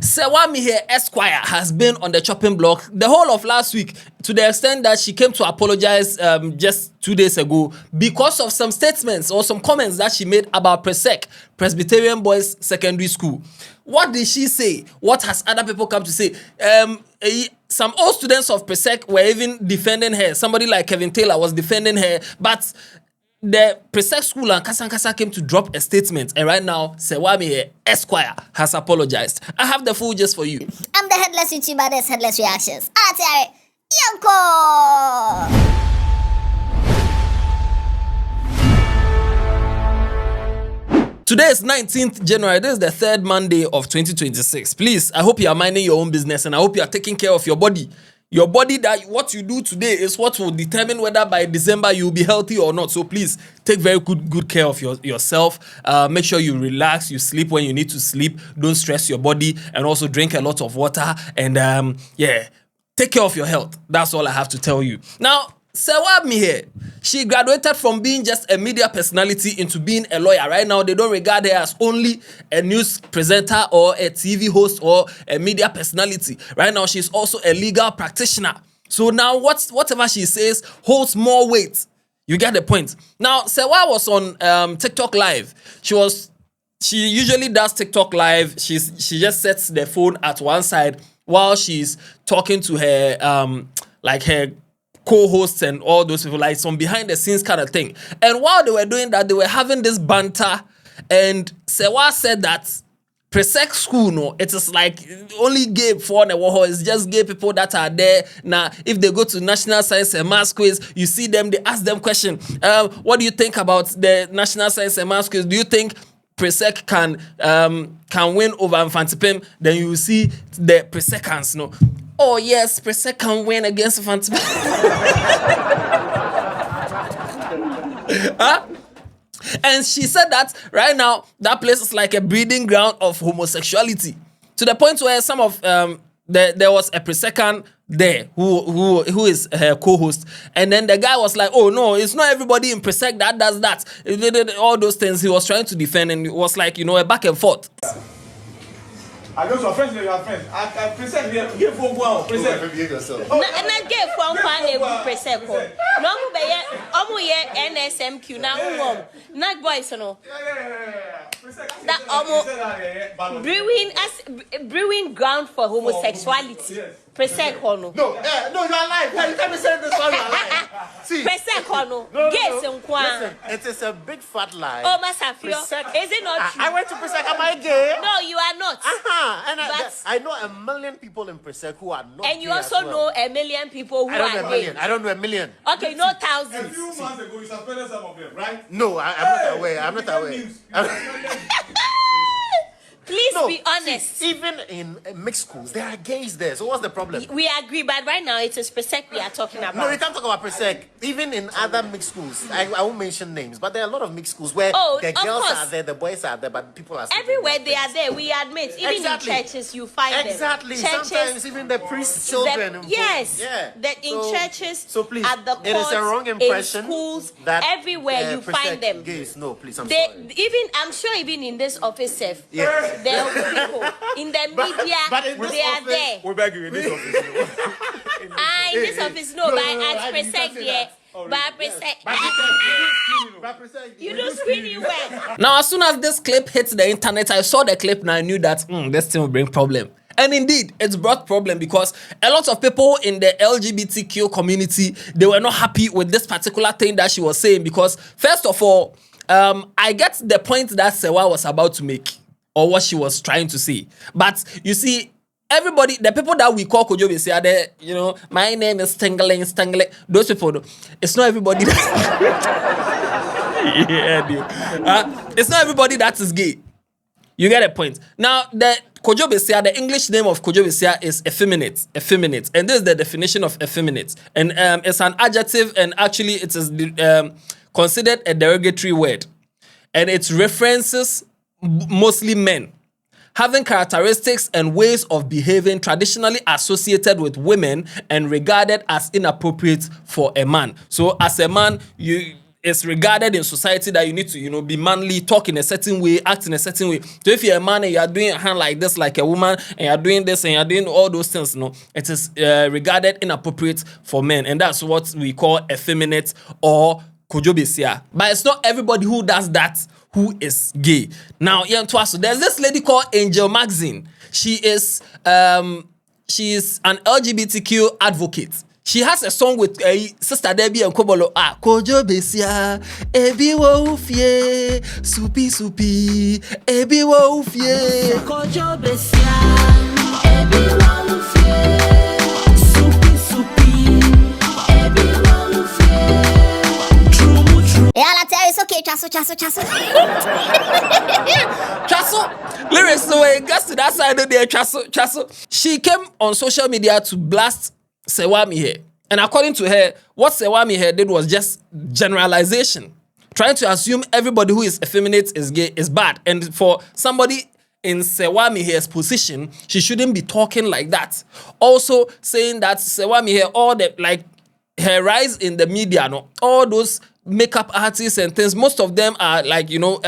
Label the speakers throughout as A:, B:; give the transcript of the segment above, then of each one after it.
A: Serwaa Amihere Esquire has been on the chopping block the whole of last week, to the extent that she came to apologize just 2 days ago because of some statements or some comments that she made about Presec, Presbyterian Boys Secondary School. What did she say? What has other people come to say? Some old students of Presec were even defending her. Somebody like Kevin Taylor was defending her, but the Presec school and Kasa came to drop a statement, and right now Serwaa Amihere Esquire has apologized. I have the full gist for you.
B: I'm the Headless YouTuber, this Headless Reactions. Atiare, Yanko!
A: Today is 19th January. This is the third Monday of 2026. Please, I hope you are minding your own business, and I hope you are taking care of your body. Your body, that what you do today is what will determine whether by December you'll be healthy or not. So please take very good care of yourself. Make sure you relax, you sleep when you need to sleep. Don't stress your body, and also drink a lot of water. And take care of your health. That's all I have to tell you. Now, Serwaa Amihere, she graduated from being just a media personality into being a lawyer. Right now, they don't regard her as only a news presenter or a TV host or a media personality. Right now, she's also a legal practitioner. So now whatever she says holds more weight. You get the point. Now, Serwaa was on TikTok Live. She usually does TikTok Live. She just sets the phone at one side while she's talking to her her co-hosts and all those people, like some behind the scenes kind of thing. And while they were doing that, they were having this banter, and Serwaa said that Presec school, no, it is like only gay for the war. It's just gay people that are there. Now, if they go to National Science and Maths quiz, you see them, they ask them question. What do you think about the National Science and Maths quiz? Do you think Presec can win over Infantipim? Then you will see the Presecans, no. Oh yes, Presec can win against Infantipim. Huh? And she said that right now that place is like a breeding ground of homosexuality, to the point where some of there was a Presecan there who is her co-host, and then the guy was like, oh no, it's not everybody in Presec that does that. All those things he was trying to defend, and it was like, a back and forth.
C: I go to a friend, you are friends. I present here for one. Present.
D: Behave yourself.
E: Na get for one present. No mu be ye, omu ye NSMQ na wom. Na boys no. That omu brewing ground for homosexuality. Present hono.
D: No, you are lying. You can't be saying this one. You are lying. See,
E: present hono. Yes,
D: listen, it is a big fat lie.
E: Oh, Masafio, is it not true?
D: I went to Presec. Am I gay?
E: No, you are not.
D: And I know a million people in Presec who are not.
E: And you
D: gay
E: also
D: as well.
E: know a million people who are gay.
D: I don't know a million.
E: Okay, no
C: A
E: thousands.
C: few months ago, you suspended some of them, right?
D: No, I'm not aware. I'm not aware.
E: Please be honest.
D: See, even in mixed schools, there are gays there. So what's the problem?
E: We agree, but right now it is Presec we are talking about.
D: No, you can't talk about Presec. Even in other mixed schools, I won't mention names, but there are a lot of mixed schools where the girls are there, the boys are there, but people are still
E: everywhere they are there. We admit, even in churches, you find them.
D: Exactly.
E: Churches,
D: sometimes even the priests' children.
E: Yes.
D: Yeah.
E: That in churches,
D: so please,
E: at the courts,
D: it is a wrong impression
E: in schools,
D: that
E: everywhere you find them.
D: Gays. No, please, I'm
E: they
D: sorry.
E: even I'm sure even in this office, Seth,
D: Yes.
E: there will be people in the media.
D: but in this
E: they are
D: office,
E: there.
C: We beg you in this office.
E: In this office, no, but at
D: you can't
E: Presec,
D: say
E: yeah.
D: that.
E: But Presec, you do really well.
A: Now, as soon as this clip hits the internet, I saw the clip and I knew that this thing will bring problem. And indeed, it's brought problem because a lot of people in the LGBTQ community, they were not happy with this particular thing that she was saying, because first of all, I get the point that Serwaa was about to make, or what she was trying to say. But you see, everybody, the people that we call Kojobe are there, my name is Stangling. Those people, it's not everybody that it's not everybody that is gay. You get a point. Now, the Kojobe, the English name of Kojobe is effeminate. Effeminate. And this is the definition of effeminate. And it's an adjective, and actually it is considered a derogatory word. And it references mostly men having characteristics and ways of behaving traditionally associated with women and regarded as inappropriate for a man. So as a man, it's regarded in society that you need to, you know, be manly, talk in a certain way, act in a certain way. So if you're a man and you are doing a hand like this, like a woman, and you're doing this and you're doing all those things, you know, it is regarded inappropriate for men. And that's what we call effeminate or kojobesia. But it's not everybody who does that who is gay. Now, so there's this lady called Angel Maxine. She is an LGBTQ advocate. She has a song with Sister Debbie and Kobolo. Kojo besia, ebi wo ufie, supi supi, ebi wo ufie. Kojo besia, ebi wo ufie, supi supi, ebi wo ufie. True.
B: Yeah, I'll tell you, it's okay. Chasso.
A: Chasso. Lyrics, so it gets to that side of there, Chasso. She came on social media to blast Serwaa Amihere. And according to her, what Serwaa Amihere did was just generalization. Trying to assume everybody who is effeminate is gay is bad. And for somebody in Serwaa Amihere's position, she shouldn't be talking like that. Also saying that Serwaa Amihere, all the, like, her rise in the media, no, all those makeup artists and things, most of them are like, you know,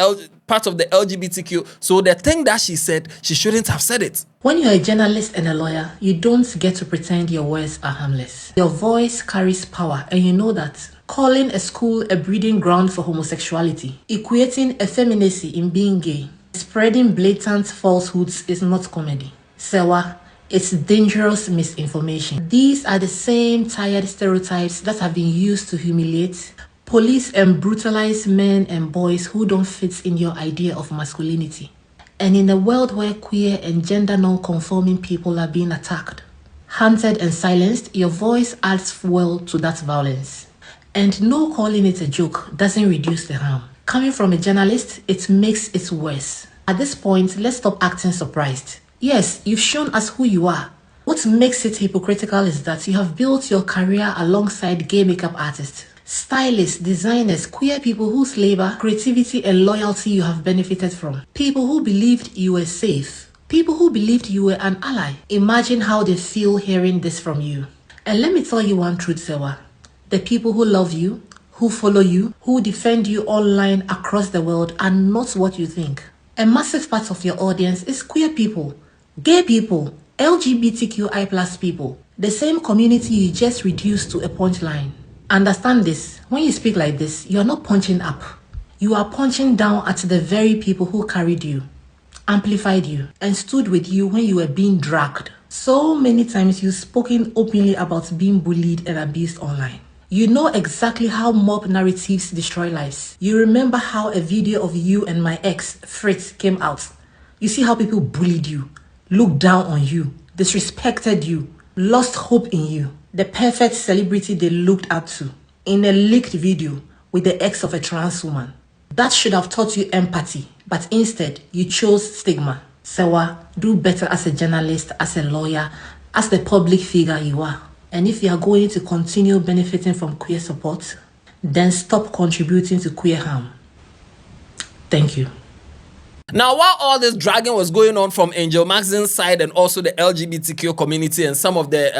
A: part of the LGBTQ. So the thing that she said, she shouldn't have said it.
F: When you're a journalist and a lawyer, you don't get to pretend your words are harmless. Your voice carries power, and you know that. Calling a school a breeding ground for homosexuality, equating effeminacy in being gay, spreading blatant falsehoods is not comedy. Serwaa, it's dangerous misinformation. These are the same tired stereotypes that have been used to humiliate, police and brutalize men and boys who don't fit in your idea of masculinity. And in a world where queer and gender non-conforming people are being attacked, hunted and silenced, your voice adds fuel to that violence. And no calling it a joke doesn't reduce the harm. Coming from a journalist, it makes it worse. At this point, let's stop acting surprised. Yes, you've shown us who you are. What makes it hypocritical is that you have built your career alongside gay makeup artists, stylists, designers, queer people whose labor, creativity, and loyalty you have benefited from. People who believed you were safe. People who believed you were an ally. Imagine how they feel hearing this from you. And let me tell you one truth, Serwaa. The people who love you, who follow you, who defend you online across the world are not what you think. A massive part of your audience is queer people, gay people, LGBTQI+ people. The same community you just reduced to a punchline. Understand this, when you speak like this, you are not punching up. You are punching down at the very people who carried you, amplified you, and stood with you when you were being dragged. So many times you've spoken openly about being bullied and abused online. You know exactly how mob narratives destroy lives. You remember how a video of you and my ex, Fritz, came out. You see how people bullied you, looked down on you, disrespected you, lost hope in you. The perfect celebrity they looked up to in a leaked video with the ex of a trans woman. That should have taught you empathy, but instead you chose stigma. Serwaa, do better as a journalist, as a lawyer, as the public figure you are. And if you are going to continue benefiting from queer support, then stop contributing to queer harm. Thank you.
A: Now, while all this dragging was going on from Angel Maxine's side and also the LGBTQ community and some of the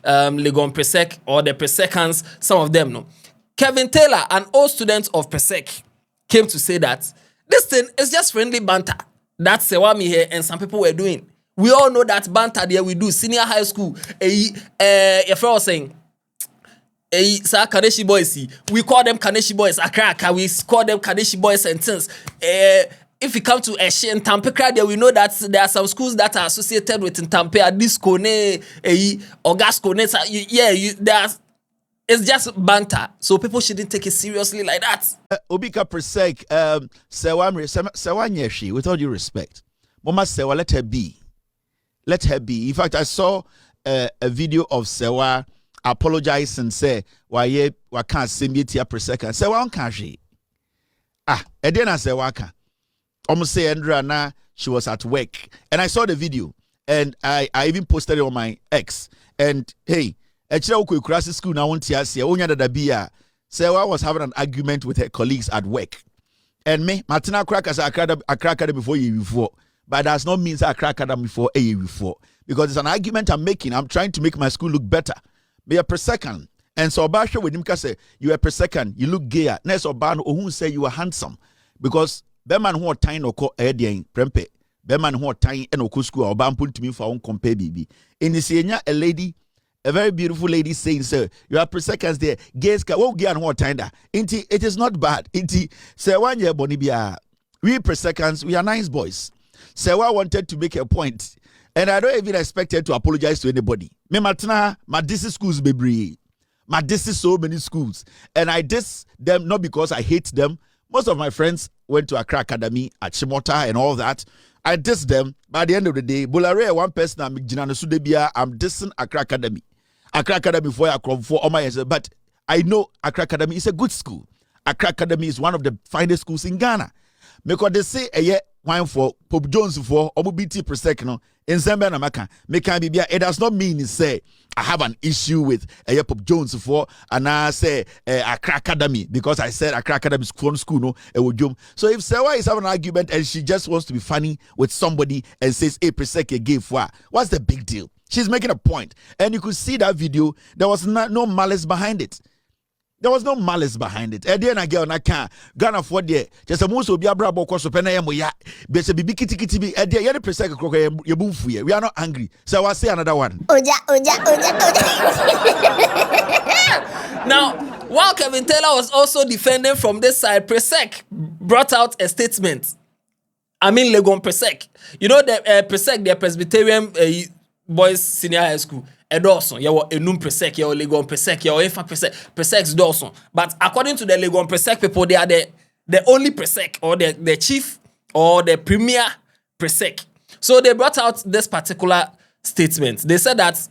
A: Legon Presec or the Presecans, some of them, no, Kevin Taylor, an old student of Presec, came to say that this thing is just friendly banter that Serwaa Amihere and some people were doing. We all know that banter there we do senior high school. If I was saying, sir, Kaneshi boys, we call them Kaneshi boys. Akraka, we call them Kaneshi boys and things. If we come to Eshe and Tampe there, we know that there are some schools that are associated with Tampe, Discone, Ogascone. It's just banter, so people shouldn't take it seriously like that.
G: Obika Presec, Serwaa Amihere, with all due respect, Mama Serwaa, let her be. Let her be. In fact, I saw a video of Serwaa apologize and say, "Why can't Simbitia Presec?" Serwaa can't she? And then I Serwaa can. Almost say Andrea na she was at work, and I saw the video, and I even posted it on my ex. And hey, actually, school now Serwaa was having an argument with her colleagues at work, and me Martina crack as a cracker before you before. But that does not mean I crack at them before a year before. Because it's an argument I'm making. I'm trying to make my school look better. Be a Presecant. And so Basha with him say you are per second, you look gayer. Next Oban who say you are handsome. Because Beman who are tiny or call Edian Prempe. Beman who are tiny and oku school or ban put to me for own compare baby. In the senior a lady, a very beautiful lady saying, sir, you are per seconds there. Gays won't get more tender. It is not bad. Say 1 year bonibia. We per seconds, we are nice boys. Serwaa wanted to make a point. And I don't even expect her to apologize to anybody. Me matna, my this schools baby. My this is so many schools. And I diss them not because I hate them. Most of my friends went to Accra Academy at Shimota and all that. I diss them. By the end of the day, Bolare, one person I'm dissing Accra Academy. Accra Academy for all my years. But I know Accra Academy is a good school. Accra Academy is one of the finest schools in Ghana. Because they say a year wine for Pope Jones for OBT Presec no in Zambia na maka it does not mean say I have an issue with a Pope Jones for and I say Accra Academy because I said Accra Academy is fun school no so if Serwaa is having an argument and she just wants to be funny with somebody and says hey Presec gave for what's the big deal? She's making a point and you could see that video there was no malice behind it. There was no malice behind it. And then I get on Ghana for there. Just a most of your brabo cost of Penayamoya. But a big kitty be at the other Presec we are not angry. So I'll say another one.
A: Now, while Kevin Taylor was also defending from this side, Presec brought out a statement. I mean, Legon Presec. You know, the Presec, the Presbyterian Boys Senior High School. Dawson, you were Enum Presec, you were Legon Presec, you were Efa Presec Dawson. But according to the Legon Presec people, they are the only Presec or the chief or the premier Presec. So they brought out this particular statement. They said that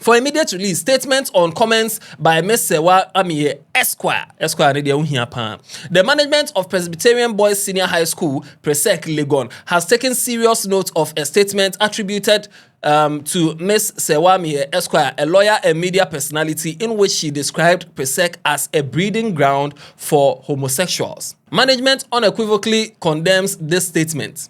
A: for immediate release, statements on comments by Ms. Serwaa Amihere, Esquire, the management of Presbyterian Boys Senior High School, Presec Legon, has taken serious note of a statement attributed to Ms. Serwaa Amihere, Esquire, a lawyer and media personality, in which she described Presec as a breeding ground for homosexuals. Management unequivocally condemns this statement.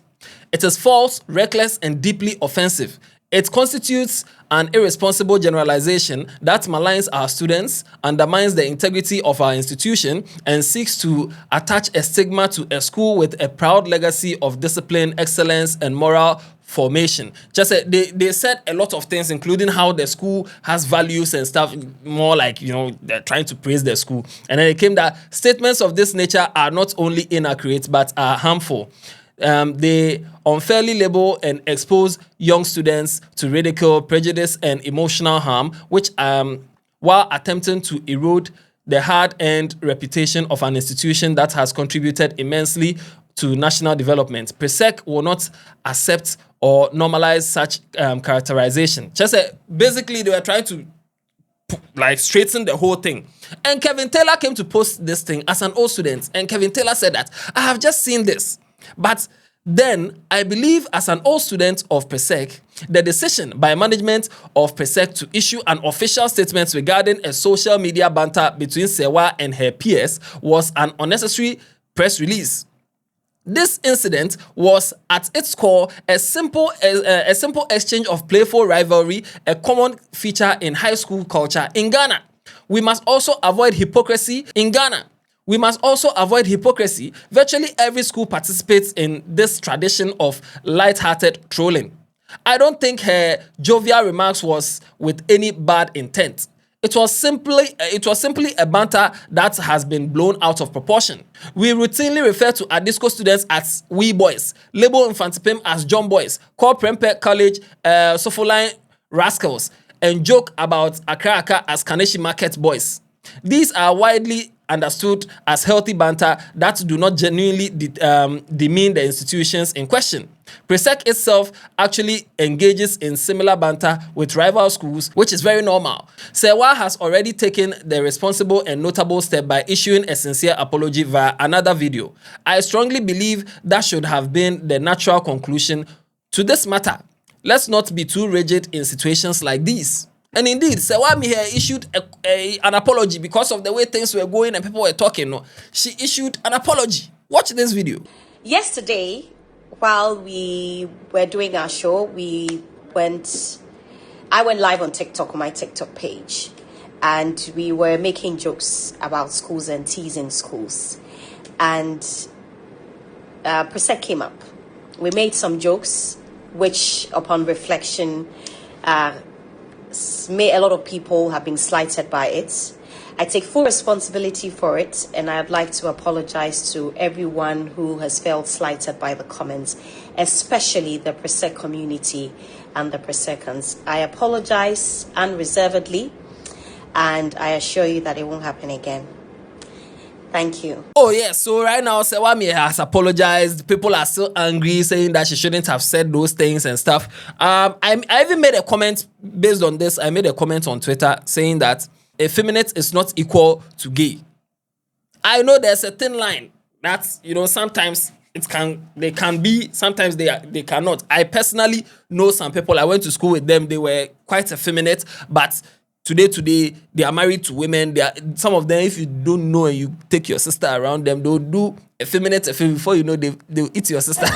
A: It is false, reckless, and deeply offensive. It constitutes an irresponsible generalization that maligns our students, undermines the integrity of our institution, and seeks to attach a stigma to a school with a proud legacy of discipline, excellence, and moral formation. Just they said a lot of things, including how the school has values and stuff, more like, you know, they're trying to praise the school. And then it came that statements of this nature are not only inaccurate, but are harmful. They unfairly label and expose young students to ridicule, prejudice, and emotional harm, which while attempting to erode the hard-earned reputation of an institution that has contributed immensely to national development. Presec will not accept or normalize such characterization. Just basically, they were trying to like straighten the whole thing. And Kevin Taylor came to post this thing as an old student, and Kevin Taylor said that I have just seen this. But then, I believe as an old student of Presec, the decision by management of Presec to issue an official statement regarding a social media banter between Serwaa and her peers was an unnecessary press release. This incident was at its core a simple exchange of playful rivalry, a common feature in high school culture in Ghana. We must also avoid hypocrisy in Ghana. Virtually every school participates in this tradition of light-hearted trolling. I don't think her jovial remarks was with any bad intent. It was simply a banter that has been blown out of proportion. We routinely refer to our disco students as wee boys, label Infantipim as John boys, call Prempeh College Sofoline rascals, and joke about Accra as Kaneshi Market boys. These are widely understood as healthy banter that do not genuinely demean the institutions in question. Presec itself actually engages in similar banter with rival schools, which is very normal. Serwaa has already taken the responsible and notable step by issuing a sincere apology via another video. I strongly believe that should have been the natural conclusion to this matter. Let's not be too rigid in situations like these. And indeed, Serwaa Amihere issued an apology because of the way things were going and people were talking. No, she issued an apology. Watch this video.
E: Yesterday, while we were doing our show, I went live on TikTok, on my TikTok page.
H: and we were making jokes about schools and teasing schools. And Presec came up. We made some jokes, which upon reflection, a lot of people have been slighted by it. I take full responsibility for it, and I'd like to apologize to everyone who has felt slighted by the comments, especially the Presec community and the Presecans. I apologize unreservedly, and I assure you that it won't happen again. Thank you.
A: Oh, yeah. So right now, Serwaa Amihere has apologized. People are still angry, saying that she shouldn't have said those things and stuff. I even made a comment based on this. I made a comment on Twitter saying that effeminate is not equal to gay. I know there's a thin line that, sometimes they can be, sometimes they cannot. I personally know some people. I went to school with them. They were quite effeminate, but today they are married to women. Some of them, if you don't know and you take your sister around them, they'll do effeminate before you know they'll eat your sister.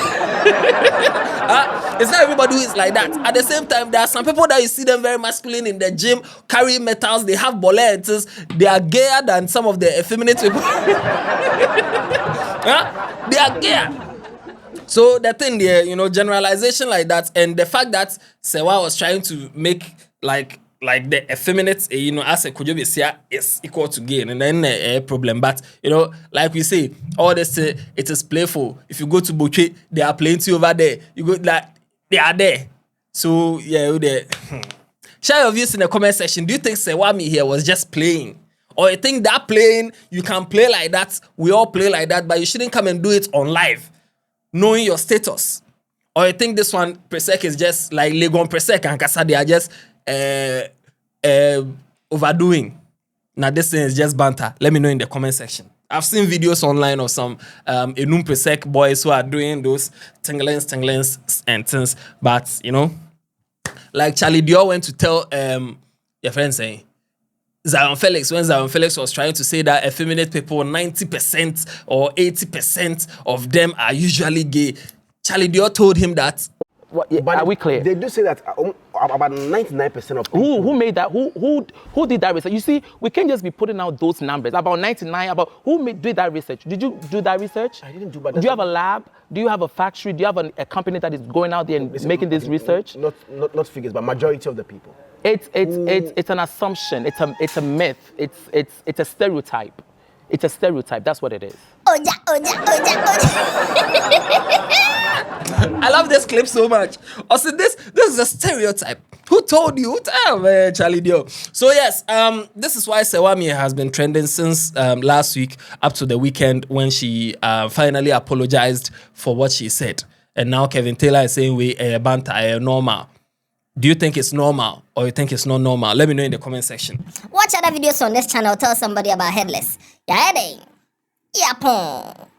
A: It's not everybody who is like that. At the same time, there are some people that you see them very masculine in the gym, carrying metals, they have bolettes, they are gayer than some of the effeminate people. They are gayer. So the thing there, generalization like that, and the fact that Serwaa was trying to make like the effeminate, as a Kujobi is equal to gay, and then a problem. But like we say, all this it is playful. If you go to Bouquet, they are plenty over there. You go they are there. So yeah, there. Share your views in the comment section. Do you think Serwaa Amihere was just playing, or you think that playing you can play like that? We all play like that, but you shouldn't come and do it on live, knowing your status. Or you think this one Presec is just like Legon Presec and Kasa, they are just overdoing. Now this thing is just banter. Let me know in the comment section. I've seen videos online of some Enum Presec boys who are doing those tinglings and things. But like Charlie Dior went to tell your friend saying Zion Felix, when Zion Felix was trying to say that effeminate people, 90% or 80% of them are usually gay. Charlie Dior told him that.
I: But are we clear?
J: They do say that about 99% of people.
I: Who made that? Who did that research? You see, we can't just be putting out those numbers. About 99. About did that research? Did you do that research?
J: I didn't do. But
I: do you have a lab? Do you have a factory? Do you have a company that is going out there and making this research?
J: Not figures, but majority of the people.
I: It's an assumption. It's a myth. It's a stereotype. It's a stereotype. That's what it is.
A: I love this clip so much. Also, this is a stereotype. Who told you? Charlie Dio. So yes, this is why Serwaa Amihere has been trending since last week up to the weekend when she finally apologized for what she said. And now Kevin Taylor is saying we banter normal. Do you think it's normal or you think it's not normal? Let me know in the comment section.
B: Watch other videos on this channel. Tell somebody about Headless. Yeah,